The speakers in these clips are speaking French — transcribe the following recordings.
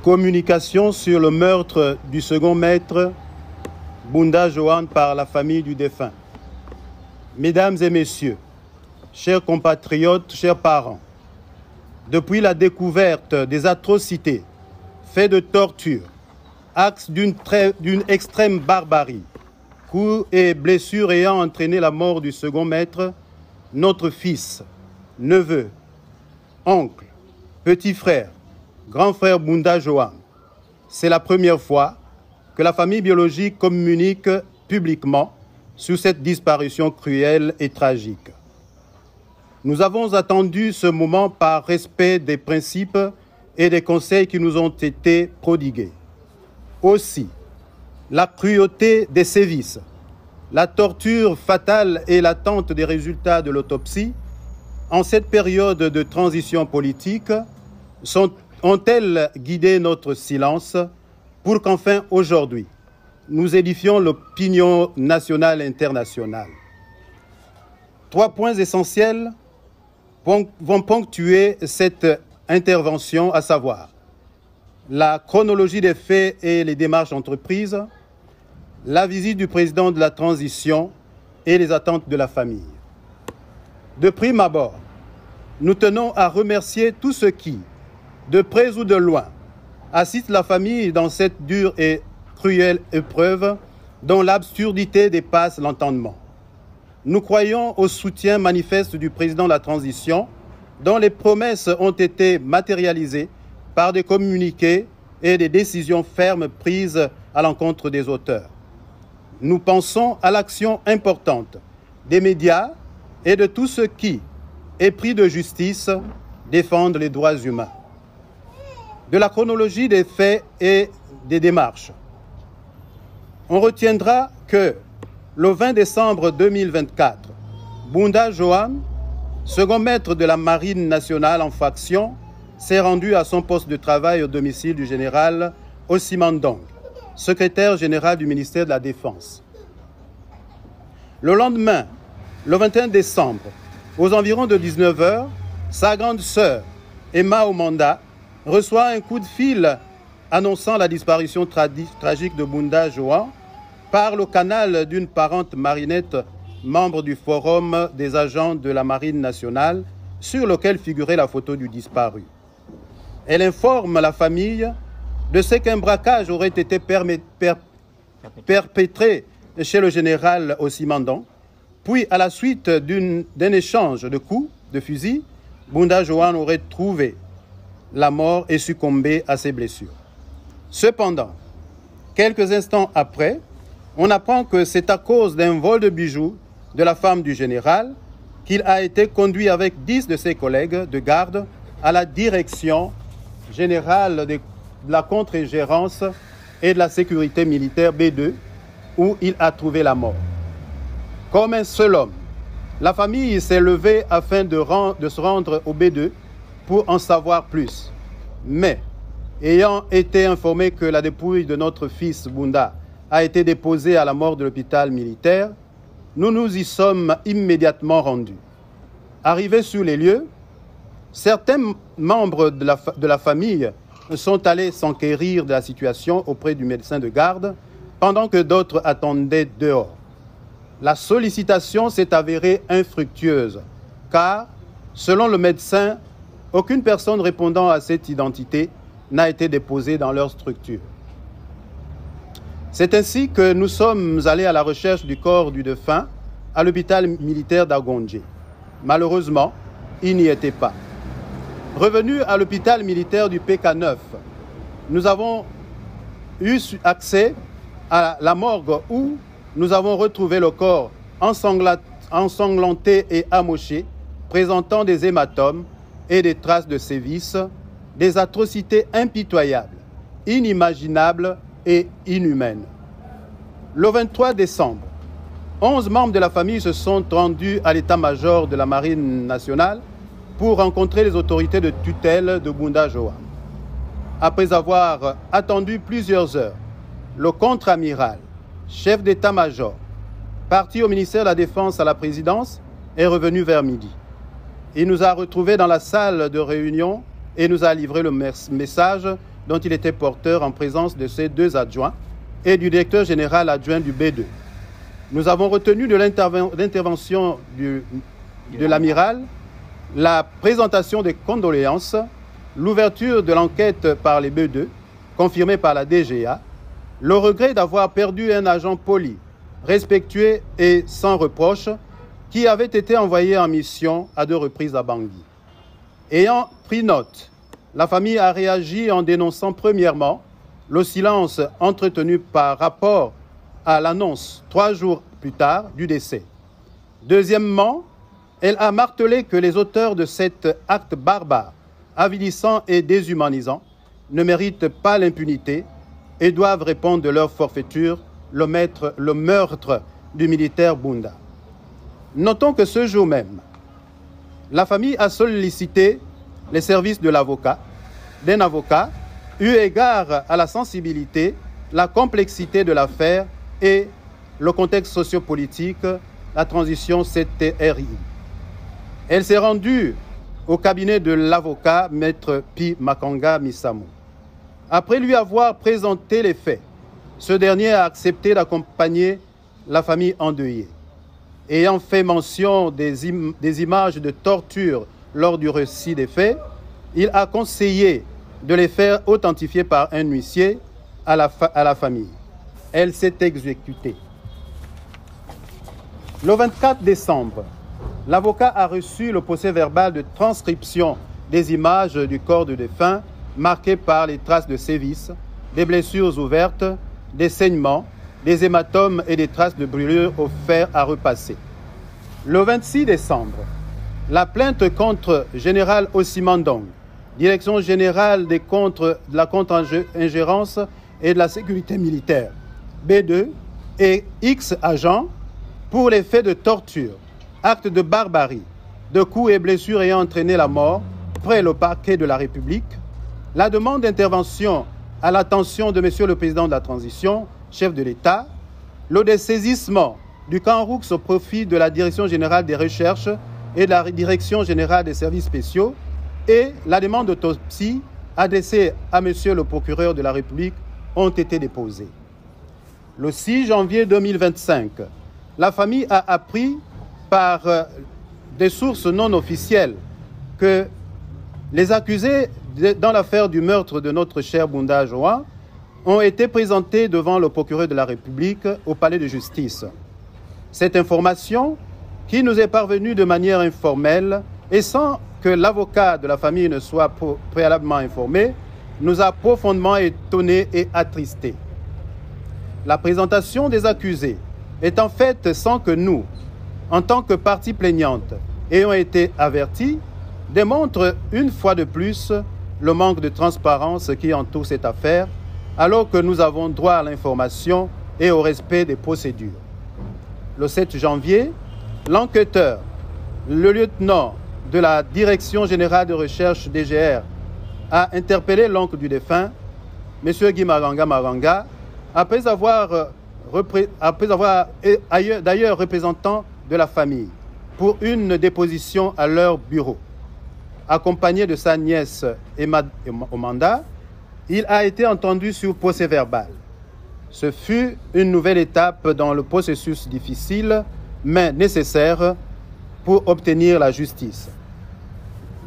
Communication sur le meurtre du second maître Bunda Joan par la famille du défunt. Mesdames et messieurs, chers compatriotes, chers parents, depuis la découverte des atrocités, faits de torture, actes d'une extrême barbarie, coups et blessures ayant entraîné la mort du second maître, notre fils, neveu, oncle, petit frère, grand frère Bunda Joan, c'est la première fois que la famille biologique communique publiquement sur cette disparition cruelle et tragique. Nous avons attendu ce moment par respect des principes et des conseils qui nous ont été prodigués. Aussi, la cruauté des sévices, la torture fatale et l'attente des résultats de l'autopsie, en cette période de transition politique, ont-elles guidé notre silence pour qu'enfin aujourd'hui, nous édifions l'opinion nationale et internationale. 3 points essentiels vont ponctuer cette intervention, à savoir la chronologie des faits et les démarches entreprises, la visite du président de la transition et les attentes de la famille. De prime abord, nous tenons à remercier tous ceux qui, de près ou de loin, assistent la famille dans cette dure et cruelle épreuve dont l'absurdité dépasse l'entendement. Nous croyons au soutien manifeste du président de la transition, dont les promesses ont été matérialisées par des communiqués et des décisions fermes prises à l'encontre des auteurs. Nous pensons à l'action importante des médias et de tous ceux qui, épris de justice, défendent les droits humains. De la chronologie des faits et des démarches, on retiendra que le 20 décembre 2024, Bunda Joan, second maître de la Marine nationale en faction, s'est rendu à son poste de travail au domicile du général Osimandong, secrétaire général du ministère de la Défense. Le lendemain, le 21 décembre, aux environs de 19h, sa grande sœur, Emma Omanda, reçoit un coup de fil annonçant la disparition tragique de Bunda Joan par le canal d'une parente marinette, membre du forum des agents de la Marine nationale, sur lequel figurait la photo du disparu. Elle informe la famille de ce qu'un braquage aurait été perpétré chez le général Osimandong, puis à la suite d'un échange de coups de fusil, Bunda Joan aurait trouvé la mort et succombé à ses blessures. Cependant, quelques instants après, on apprend que c'est à cause d'un vol de bijoux de la femme du général qu'il a été conduit avec 10 de ses collègues de garde à la direction générale de la contre-gérance et de la sécurité militaire B2, où il a trouvé la mort. Comme un seul homme, la famille s'est levée afin de se rendre au B2 pour en savoir plus. Mais, ayant été informé que la dépouille de notre fils Bunda a été déposée à la morgue de l'hôpital militaire, nous nous y sommes immédiatement rendus. Arrivés sur les lieux, certains membres de la famille sont allés s'enquérir de la situation auprès du médecin de garde, pendant que d'autres attendaient dehors. La sollicitation s'est avérée infructueuse, car, selon le médecin, aucune personne répondant à cette identité n'a été déposée dans leur structure. C'est ainsi que nous sommes allés à la recherche du corps du défunt à l'hôpital militaire d'Agondje. Malheureusement, il n'y était pas. Revenus à l'hôpital militaire du PK9, nous avons eu accès à la morgue où nous avons retrouvé le corps ensanglanté et amoché, présentant des hématomes et des traces de sévices, des atrocités impitoyables, inimaginables et inhumaines. Le 23 décembre, 11 membres de la famille se sont rendus à l'état-major de la Marine nationale pour rencontrer les autorités de tutelle de Bunda Joan. Après avoir attendu plusieurs heures, le contre-amiral, chef d'état-major, parti au ministère de la Défense à la présidence, est revenu vers midi. Il nous a retrouvés dans la salle de réunion et nous a livré le message dont il était porteur en présence de ses 2 adjoints et du directeur général adjoint du B2. Nous avons retenu de l'intervention de l'amiral la présentation des condoléances, l'ouverture de l'enquête par les B2, confirmée par la DGA, le regret d'avoir perdu un agent poli, respectueux et sans reproche, qui avait été envoyé en mission à 2 reprises à Bangui. Ayant pris note, la famille a réagi en dénonçant premièrement le silence entretenu par rapport à l'annonce 3 jours plus tard du décès. Deuxièmement, elle a martelé que les auteurs de cet acte barbare, avilissant et déshumanisant, ne méritent pas l'impunité et doivent répondre de leur forfaiture, le meurtre du militaire Bunda. Notons que ce jour même, la famille a sollicité les services d'un avocat, eu égard à la sensibilité, la complexité de l'affaire et le contexte sociopolitique, la transition CTRI. Elle s'est rendue au cabinet de l'avocat Maître Pi Makanga Misamou. Après lui avoir présenté les faits, ce dernier a accepté d'accompagner la famille endeuillée. Ayant fait mention des images de torture lors du récit des faits, il a conseillé de les faire authentifier par un huissier à la famille. Elle s'est exécutée. Le 24 décembre, l'avocat a reçu le procès-verbal de transcription des images du corps du défunt marquées par les traces de sévices, des blessures ouvertes, des saignements, des hématomes et des traces de brûlures au fer à repasser. Le 26 décembre, la plainte contre Général Ossimandong, Direction générale de la contre-ingérence et de la sécurité militaire, B2, et X agents pour les faits de torture, actes de barbarie, de coups et blessures ayant entraîné la mort, près le parquet de la République, la demande d'intervention à l'attention de Monsieur le Président de la Transition, chef de l'État, le dessaisissement du camp Roux au profit de la Direction générale des recherches et de la Direction générale des services spéciaux et la demande d'autopsie adressée à Monsieur le procureur de la République ont été déposées. Le 6 janvier 2025, la famille a appris par des sources non officielles que les accusés dans l'affaire du meurtre de notre cher Bunda Joan ont été présentés devant le procureur de la République au palais de justice. Cette information, qui nous est parvenue de manière informelle et sans que l'avocat de la famille ne soit préalablement informé, nous a profondément étonnés et attristés. La présentation des accusés étant faite sans que nous, en tant que partie plaignante, ayons été avertis, démontre une fois de plus le manque de transparence qui entoure cette affaire, alors que nous avons droit à l'information et au respect des procédures. Le 7 janvier, l'enquêteur, le lieutenant de la Direction générale de recherche DGR, a interpellé l'oncle du défunt, M. Guy Maranga, après avoir d'ailleurs représentant de la famille, pour une déposition à leur bureau. Accompagné de sa nièce Emma Omanda, il a été entendu sur procès verbal. Ce fut une nouvelle étape dans le processus difficile, mais nécessaire pour obtenir la justice.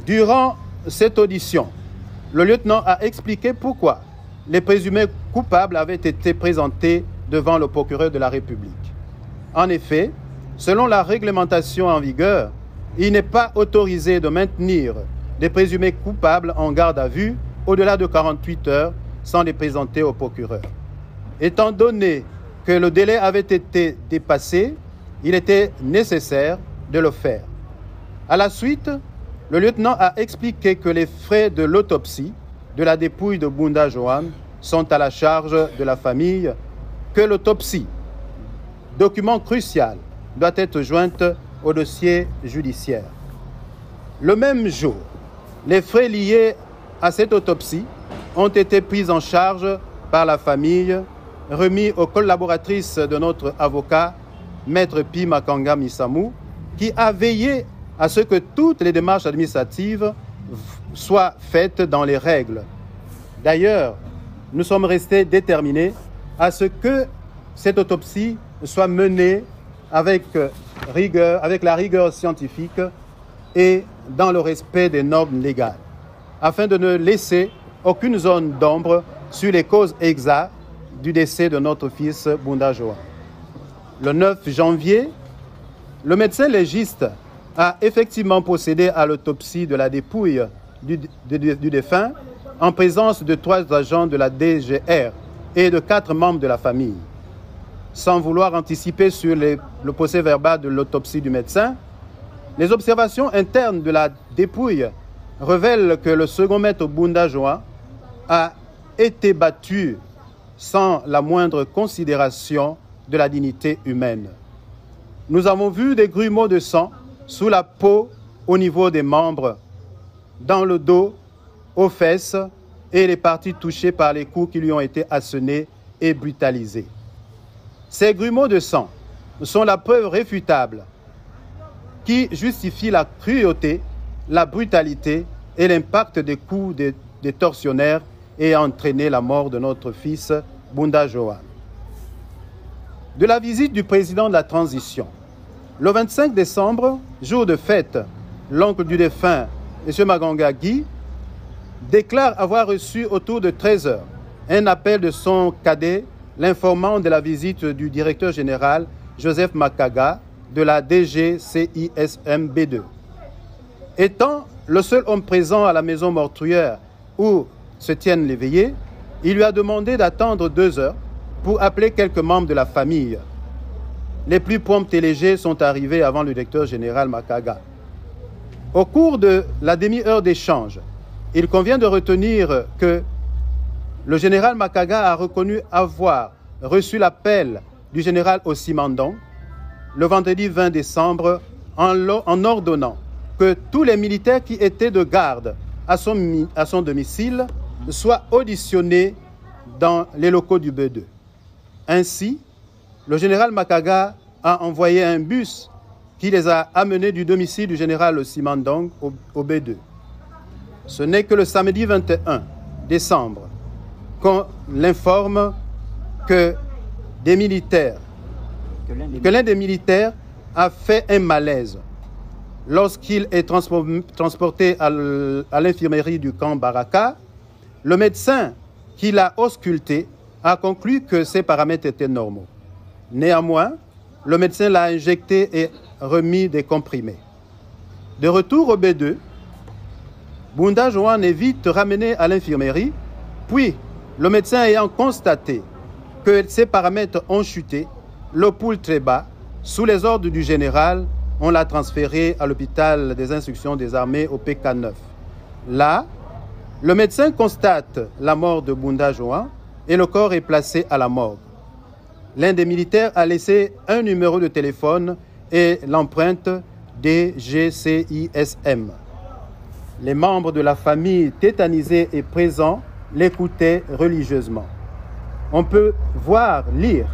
Durant cette audition, le lieutenant a expliqué pourquoi les présumés coupables avaient été présentés devant le procureur de la République. En effet, selon la réglementation en vigueur, il n'est pas autorisé de maintenir des présumés coupables en garde à vue au-delà de 48 heures sans les présenter au procureur. Étant donné que le délai avait été dépassé, il était nécessaire de le faire. À la suite, le lieutenant a expliqué que les frais de l'autopsie de la dépouille de Bunda Joan sont à la charge de la famille, que l'autopsie, document crucial, doit être jointe au dossier judiciaire. Le même jour, les frais liés à cette autopsie ont été pris en charge par la famille, remis aux collaboratrices de notre avocat, Maître Pi Makanga Misamou, qui a veillé à ce que toutes les démarches administratives soient faites dans les règles. D'ailleurs, nous sommes restés déterminés à ce que cette autopsie soit menée avec la rigueur scientifique et dans le respect des normes légales, afin de ne laisser aucune zone d'ombre sur les causes exactes du décès de notre fils Bunda Joan. Le 9 janvier, le médecin légiste a effectivement procédé à l'autopsie de la dépouille du défunt en présence de 3 agents de la DGR et de 4 membres de la famille. Sans vouloir anticiper sur le procès-verbal de l'autopsie du médecin, les observations internes de la dépouille révèlent que le second maître Bunda Joan a été battu sans la moindre considération de la dignité humaine. Nous avons vu des grumeaux de sang sous la peau au niveau des membres, dans le dos, aux fesses et les parties touchées par les coups qui lui ont été assénés et brutalisés. Ces grumeaux de sang sont la preuve réfutable qui justifie la cruauté, la brutalité et l'impact des coups des tortionnaires ayant entraîné la mort de notre fils Bunda Joan. De la visite du président de la transition, le 25 décembre, jour de fête, l'oncle du défunt, M. Maganga Guy, déclare avoir reçu autour de 13 heures un appel de son cadet l'informant de la visite du directeur général Joseph Makaga de la DGCISM B2. Étant le seul homme présent à la maison mortuaire où se tiennent les veillées, il lui a demandé d'attendre 2 heures pour appeler quelques membres de la famille. Les plus prompts et légers sont arrivés avant le directeur général Makaga. Au cours de la demi-heure d'échange, il convient de retenir que le général Makaga a reconnu avoir reçu l'appel du général Ossimandong le vendredi 20 décembre en ordonnant que tous les militaires qui étaient de garde à son domicile soient auditionnés dans les locaux du B2. Ainsi, le général Makaga a envoyé un bus qui les a amenés du domicile du général Ossimandong au B2. Ce n'est que le samedi 21 décembre qu'on l'informe que l'un des militaires a fait un malaise lorsqu'il est transporté à l'infirmerie du camp Baraka. Le médecin qui l'a ausculté a conclu que ses paramètres étaient normaux. Néanmoins, le médecin l'a injecté et remis des comprimés. De retour au B2, Bunda Joan est vite ramené à l'infirmerie, puis le médecin ayant constaté que ses paramètres ont chuté, le pouls très bas, sous les ordres du général, on l'a transféré à l'hôpital des instructions des armées au PK9. Là, le médecin constate la mort de Bunda Joan et le corps est placé à la morgue. L'un des militaires a laissé un numéro de téléphone et l'empreinte DGCISM. Les membres de la famille tétanisés et présents l'écoutaient religieusement. On peut voir, lire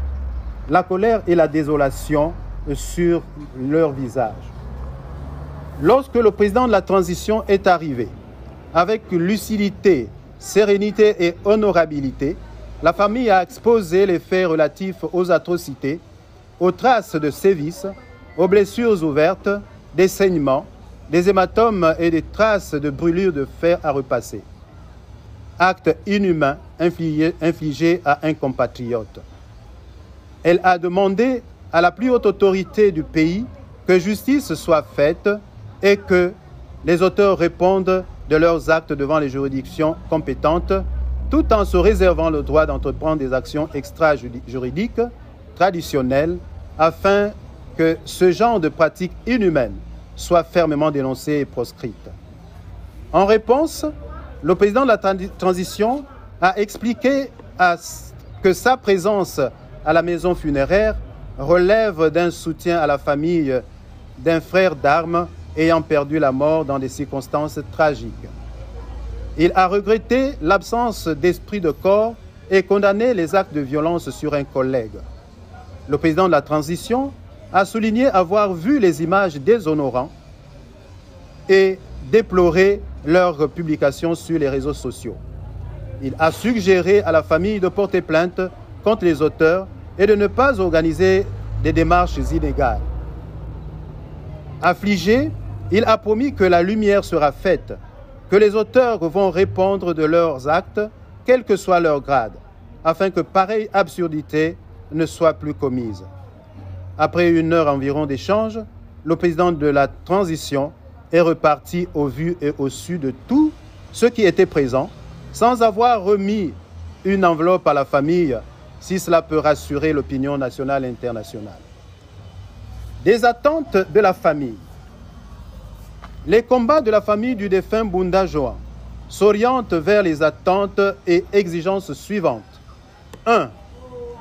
la colère et la désolation sur leur visage. Lorsque le président de la transition est arrivé, avec lucidité, sérénité et honorabilité, la famille a exposé les faits relatifs aux atrocités, aux traces de sévices, aux blessures ouvertes, des saignements, des hématomes et des traces de brûlures de fer à repasser. Acte inhumain infligé à un compatriote. Elle a demandé à la plus haute autorité du pays que justice soit faite et que les auteurs répondent de leurs actes devant les juridictions compétentes, tout en se réservant le droit d'entreprendre des actions extrajuridiques traditionnelles afin que ce genre de pratiques inhumaines soit fermement dénoncé et proscrite. En réponse, le président de la transition a expliqué que sa présence à la maison funéraire relève d'un soutien à la famille d'un frère d'armes ayant perdu la mort dans des circonstances tragiques. Il a regretté l'absence d'esprit de corps et condamné les actes de violence sur un collègue. Le président de la transition a souligné avoir vu les images déshonorantes et déploré leur publication sur les réseaux sociaux. Il a suggéré à la famille de porter plainte contre les auteurs et de ne pas organiser des démarches inégales. Affligé, il a promis que la lumière sera faite, que les auteurs vont répondre de leurs actes, quel que soit leur grade, afin que pareille absurdité ne soit plus commise. Après 1 heure environ d'échange, le président de la transition est reparti au vu et au su de tous ceux qui étaient présents, sans avoir remis une enveloppe à la famille, si cela peut rassurer l'opinion nationale et internationale. Des attentes de la famille. Les combats de la famille du défunt Bunda Joan s'orientent vers les attentes et exigences suivantes. 1.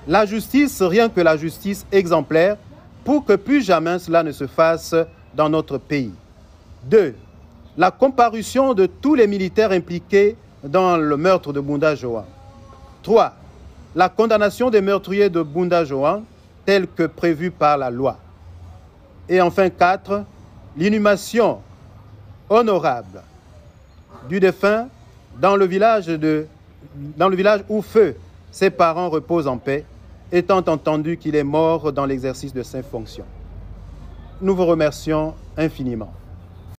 La justice, rien que la justice exemplaire, pour que plus jamais cela ne se fasse dans notre pays. 2. La comparution de tous les militaires impliqués dans le meurtre de Bunda Joan. 3. La condamnation des meurtriers de Bunda Joan, telle que prévue par la loi. Et enfin 4. L'inhumation honorable du défunt dans le village où feu ses parents reposent en paix, étant entendu qu'il est mort dans l'exercice de ses fonctions. Nous vous remercions infiniment.